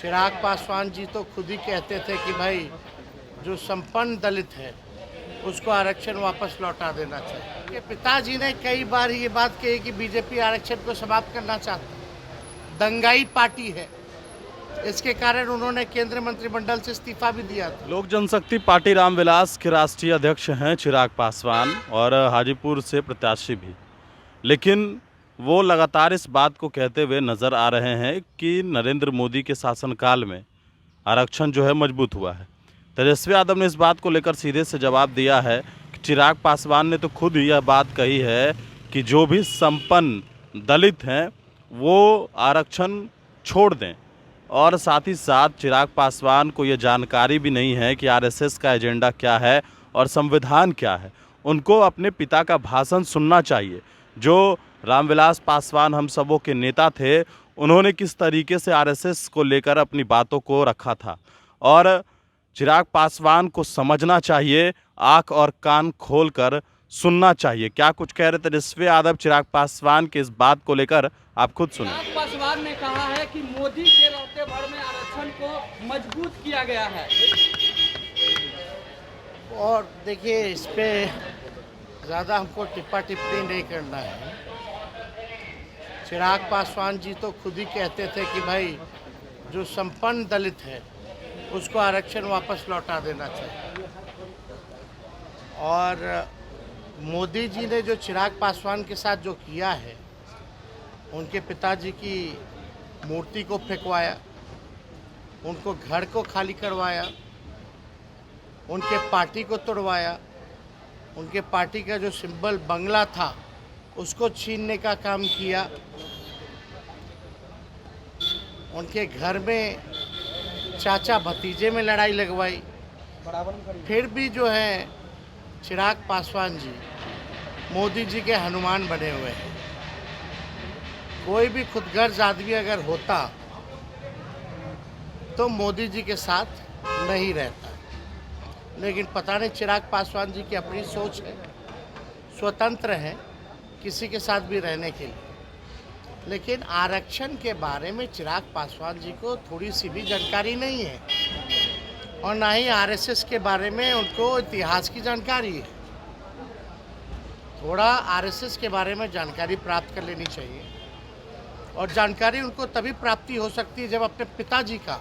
चिराग पासवान जी तो खुद ही कहते थे कि भाई जो संपन्न दलित है उसको आरक्षण वापस लौटा देना चाहिए। कि पिताजी ने कई बार ये बात कही कि बीजेपी आरक्षण को समाप्त करना चाहती है, दंगाई पार्टी है। इसके कारण उन्होंने केंद्रीय मंत्रिमंडल से इस्तीफा भी दिया था। लोक जनशक्ति पार्टी रामविलास के राष्ट्रीय अध्यक्ष हैं चिराग पासवान और हाजीपुर से प्रत्याशी भी, लेकिन वो लगातार इस बात को कहते हुए नजर आ रहे हैं कि नरेंद्र मोदी के शासनकाल में आरक्षण जो है मजबूत हुआ है। तेजस्वी यादव ने इस बात को लेकर सीधे से जवाब दिया है कि चिराग पासवान ने तो खुद यह बात कही है कि जो भी संपन्न दलित हैं वो आरक्षण छोड़ दें, और साथ ही साथ चिराग पासवान को ये जानकारी भी नहीं है कि आरएसएस का एजेंडा क्या है और संविधान क्या है। उनको अपने पिता का भाषण सुनना चाहिए। जो रामविलास पासवान हम सबों के नेता थे, उन्होंने किस तरीके से आरएसएस को लेकर अपनी बातों को रखा था, और चिराग पासवान को समझना चाहिए, आंख और कान खोलकर सुनना चाहिए। क्या कुछ कह रहे तेजस्वी यादव चिराग पासवान के इस बात को लेकर, आप खुद सुनिए। चिराग पासवान ने कहा है कि मोदी के रहते भर में आरक्षण को मजबूत किया गया है। और देखिए, इस पे ज़्यादा हमको टिप्पा टिप्पणी नहीं करना है। चिराग पासवान जी तो खुद ही कहते थे कि भाई जो संपन्न दलित है उसको आरक्षण वापस लौटा देना चाहिए। और मोदी जी ने जो चिराग पासवान के साथ जो किया है, उनके पिताजी की मूर्ति को फेंकवाया, उनको घर को खाली करवाया, उनके पार्टी को तोड़वाया, उनके पार्टी का जो सिंबल बंगला था उसको छीनने का काम किया, उनके घर में चाचा भतीजे में लड़ाई लगवाई। फिर भी जो है चिराग पासवान जी मोदी जी के हनुमान बने हुए हैं। कोई भी खुदगर्ज आदमी अगर होता तो मोदी जी के साथ नहीं रहता, लेकिन पता नहीं चिराग पासवान जी की अपनी सोच है, स्वतंत्र है किसी के साथ भी रहने के लिए। लेकिन आरक्षण के बारे में चिराग पासवान जी को थोड़ी सी भी जानकारी नहीं है, और ना ही आरएसएस के बारे में उनको इतिहास की जानकारी है। थोड़ा आरएसएस के बारे में जानकारी प्राप्त कर लेनी चाहिए, और जानकारी उनको तभी प्राप्ति हो सकती है जब अपने पिताजी का,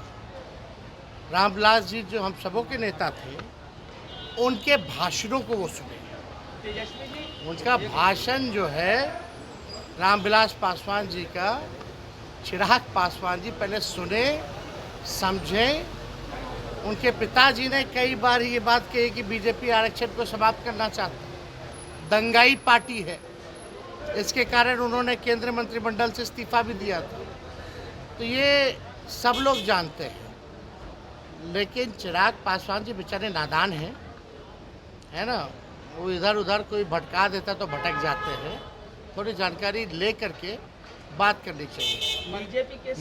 रामविलास जी जो हम सबों के नेता थे, उनके भाषणों को वो सुने। उनका भाषण जो है रामविलास पासवान जी का, चिराग पासवान जी पहले सुने, समझें। उनके पिताजी ने कई बार ये बात कही कि बीजेपी आरक्षण को समाप्त करना चाहती है, दंगाई पार्टी है। इसके कारण उन्होंने केंद्रीय मंत्रिमंडल से इस्तीफा भी दिया था। तो ये सब लोग जानते हैं, लेकिन चिराग पासवान जी बेचारे नादान हैं, है ना। वो इधर उधर कोई भटका देता तो भटक जाते हैं। थोड़ी जानकारी ले करके बात करनी चाहिए। बीजेपी के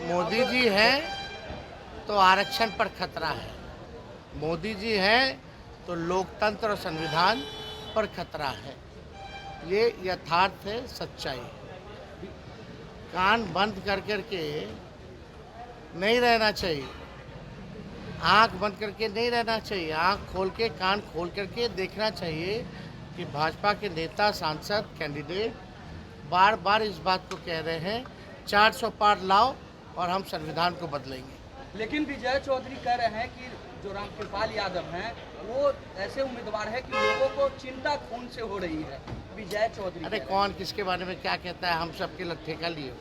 मोदी जी हैं तो आरक्षण पर खतरा है, मोदी जी हैं तो लोकतंत्र और संविधान पर खतरा है। ये यथार्थ है, सच्चाई है। कान बंद कर करके नहीं रहना चाहिए, आंख बंद करके नहीं रहना चाहिए, आंख खोल के, कान खोल करके देखना चाहिए कि भाजपा के नेता, सांसद, कैंडिडेट बार बार इस बात को कह रहे हैं 400 पार लाओ और हम संविधान को बदलेंगे। लेकिन विजय चौधरी कह रहे हैं कि जो रामकृपाल यादव हैं वो ऐसे उम्मीदवार है कि लोगों को चिंता खून से हो रही है। विजय चौधरी, अरे कौन किसके बारे में क्या कहता है, हम सबके ठेका लिए।